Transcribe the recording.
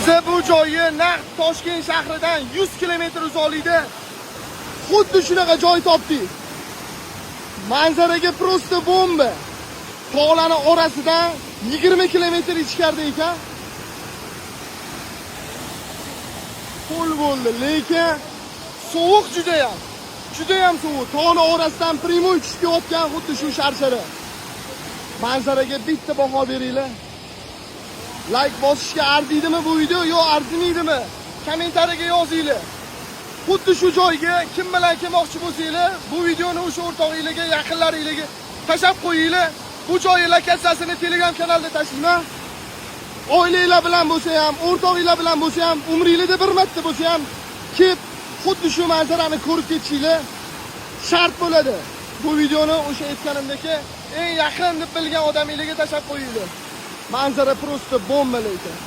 Bize bu joyi naq Toshkent shahridan 100 kilometr uzoqlikda xuddi shunaqa joy topdik. Manzaraga prosta bomba. Tog'larning orasidan 20 kilometr ichkarida ekan. Qo'l bo'ldi, lekin sovuq juda ham sovuq. Tog'ning orasidan primoy tushib ketgan xuddi shu sharshara. Manzaraga bitta baho beringlar. Like bosishga arziydimi bu video yo arzimaydimi? Kommentariyaga yozinglar. Xuddi shu joyga kim bilan kelmoqchi bo'lsanglar, bu videoni o'sha o'rtog'ingizga, yaqinlaringizga tashab qo'yinglar. Bu joy lokatsiyasini Telegram kanalda tashlayman. Oilanglar bilan bo'lsa ham, o'rtog'inglar bilan bo'lsa ham, umringizda bir marta bo'lsa ham kelib xuddi shu manzarani ko'rib ketishinglar shart bo'ladi. Bu videoni o'sha aytganimdek eng yaqin deb bilgan odamingizga tashab qo'yinglar. Manzara prosta bomba lekin.